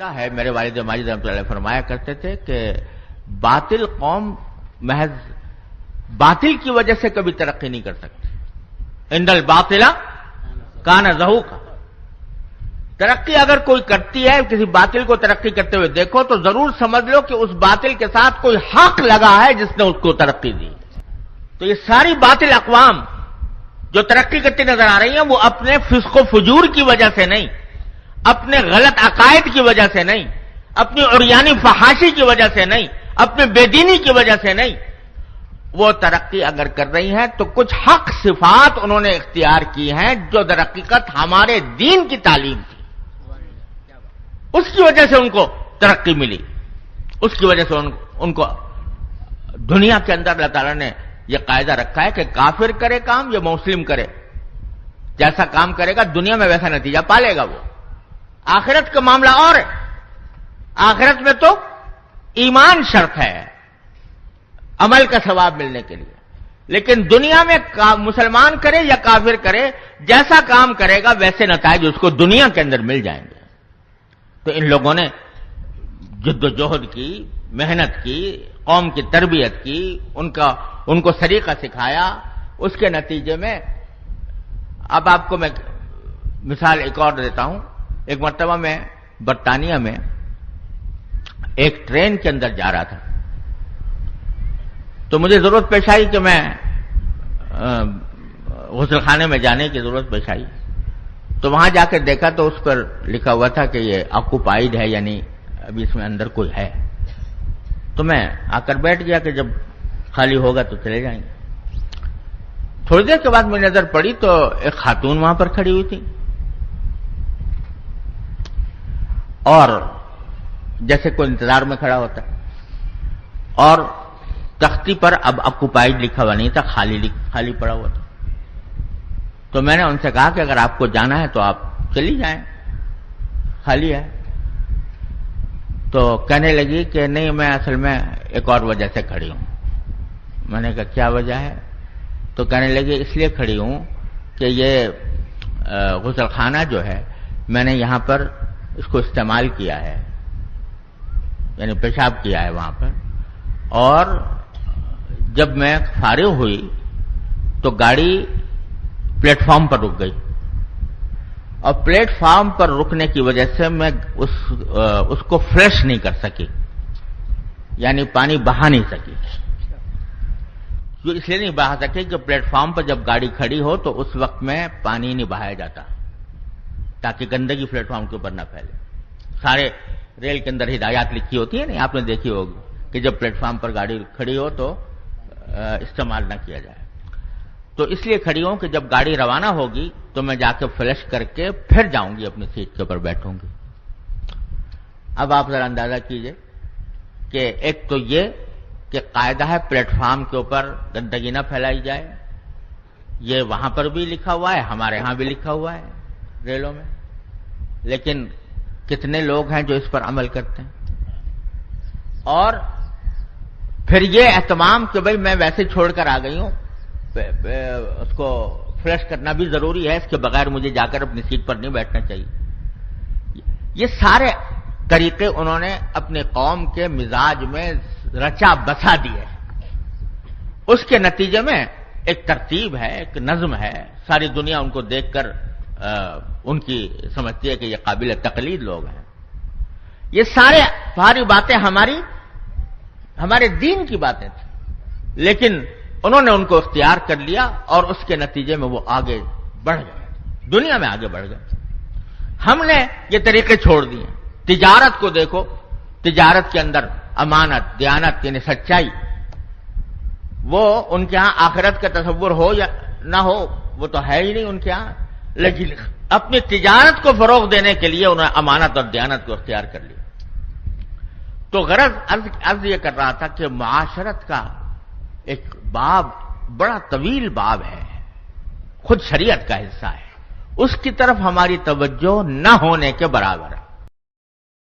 ہے میرے والد ماجد رحمۃ اللہ علیہ فرمایا کرتے تھے کہ باطل قوم محض باطل کی وجہ سے کبھی ترقی نہیں کر سکتی. ان الباطل کان زہوقا. ترقی اگر کوئی کرتی ہے، کسی باطل کو ترقی کرتے ہوئے دیکھو تو ضرور سمجھ لو کہ اس باطل کے ساتھ کوئی حق لگا ہے جس نے اس کو ترقی دی. تو یہ ساری باطل اقوام جو ترقی کرتی نظر آ رہی ہیں وہ اپنے فسق و فجور کی وجہ سے نہیں، اپنے غلط عقائد کی وجہ سے نہیں، اپنی عریانی فحاشی کی وجہ سے نہیں، اپنے بے دینی کی وجہ سے نہیں. وہ ترقی اگر کر رہی ہیں تو کچھ حق صفات انہوں نے اختیار کی ہیں جو در حقیقت ہمارے دین کی تعلیم تھی. اس کی وجہ سے ان کو ترقی ملی. اس کی وجہ سے ان کو دنیا کے اندر اللہ تعالیٰ نے یہ قاعدہ رکھا ہے کہ کافر کرے کام یا مسلم کرے، جیسا کام کرے گا دنیا میں ویسا نتیجہ پالے گا. وہ آخرت کا معاملہ اور ہے. آخرت میں تو ایمان شرط ہے عمل کا ثواب ملنے کے لیے، لیکن دنیا میں مسلمان کرے یا کافر کرے، جیسا کام کرے گا ویسے نتائج اس کو دنیا کے اندر مل جائیں گے. تو ان لوگوں نے جد و جہد کی، محنت کی، قوم کی تربیت کی، ان کو طریقہ سکھایا. اس کے نتیجے میں اب آپ کو میں مثال ایک اور دیتا ہوں. ایک مرتبہ میں برطانیہ میں ایک ٹرین کے اندر جا رہا تھا، تو مجھے ضرورت پیش آئی کہ میں غسل خانے میں جانے کی ضرورت پیش آئی. تو وہاں جا کے دیکھا تو اس پر لکھا ہوا تھا کہ یہ آکوپائیڈ ہے، یعنی ابھی اس میں اندر کوئی ہے. تو میں آ کر بیٹھ گیا کہ جب خالی ہوگا تو چلے جائیں گے. تھوڑی دیر کے بعد میری نظر پڑی تو ایک خاتون وہاں پر کھڑی ہوئی تھی، اور جیسے کوئی انتظار میں کھڑا ہوتا ہے، اور تختی پر اب آکوپائیڈ لکھا ہوا نہیں تھا، خالی پڑا ہوا تھا. تو میں نے ان سے کہا کہ اگر آپ کو جانا ہے تو آپ چلی جائیں، خالی ہے. تو کہنے لگی کہ نہیں، میں اصل میں ایک اور وجہ سے کھڑی ہوں. میں نے کہا کیا وجہ ہے؟ تو کہنے لگی اس لیے کھڑی ہوں کہ یہ غسل خانہ جو ہے میں نے یہاں پر اس کو استعمال کیا ہے، یعنی پیشاب کیا ہے وہاں پر، اور جب میں فارغ ہوئی تو گاڑی پلیٹ فارم پر رک گئی، اور پلیٹ فارم پر رکنے کی وجہ سے میں اس کو فلش نہیں کر سکی، یعنی پانی بہا نہیں سکی. جو اس لیے نہیں بہا سکی کہ پلیٹ فارم پر جب گاڑی کھڑی ہو تو اس وقت میں پانی نہیں بہایا جاتا تاکہ گندگی پلیٹ فارم کے اوپر نہ پھیلے. سارے ریل کے اندر ہدایات لکھی ہوتی ہیں، نہیں آپ نے دیکھی ہوگی کہ جب پلیٹ فارم پر گاڑی کھڑی ہو تو استعمال نہ کیا جائے. تو اس لیے کھڑی ہوں کہ جب گاڑی روانہ ہوگی تو میں جا کے فلش کر کے پھر جاؤں گی، اپنی سیٹ کے اوپر بیٹھوں گی. اب آپ ذرا اندازہ کیجئے کہ ایک تو یہ کہ قاعدہ ہے پلیٹ فارم کے اوپر گندگی نہ پھیلائی جائے، یہ وہاں پر بھی لکھا ہوا ہے، ہمارے ہاں بھی لکھا ہوا ہے ریلوں میں، لیکن کتنے لوگ ہیں جو اس پر عمل کرتے ہیں. اور پھر یہ اہتمام کہ بھئی میں ویسے چھوڑ کر آ گئی ہوں، اس کو فلش کرنا بھی ضروری ہے، اس کے بغیر مجھے جا کر اپنی سیٹ پر نہیں بیٹھنا چاہیے. یہ سارے طریقے انہوں نے اپنے قوم کے مزاج میں رچا بسا دیے. اس کے نتیجے میں ایک ترتیب ہے، ایک نظم ہے. ساری دنیا ان کو دیکھ کر ان کی سمجھتی ہے کہ یہ قابل تقلید لوگ ہیں. یہ ساری باتیں ہمارے دین کی باتیں تھیں، لیکن انہوں نے ان کو اختیار کر لیا اور اس کے نتیجے میں وہ آگے بڑھ گئے، دنیا میں آگے بڑھ گئے. ہم نے یہ طریقے چھوڑ دیے. تجارت کو دیکھو، تجارت کے اندر امانت، دیانت یعنی سچائی، وہ ان کے ہاں آخرت کا تصور ہو یا نہ ہو وہ تو ہے ہی نہیں ان کے ہاں، لیکن اپنی تجارت کو فروغ دینے کے لیے انہوں نے امانت اور دیانت کو اختیار کر لیا. تو غرض عرض یہ کر رہا تھا کہ معاشرت کا ایک باب بڑا طویل باب ہے، خود شریعت کا حصہ ہے، اس کی طرف ہماری توجہ نہ ہونے کے برابر ہے.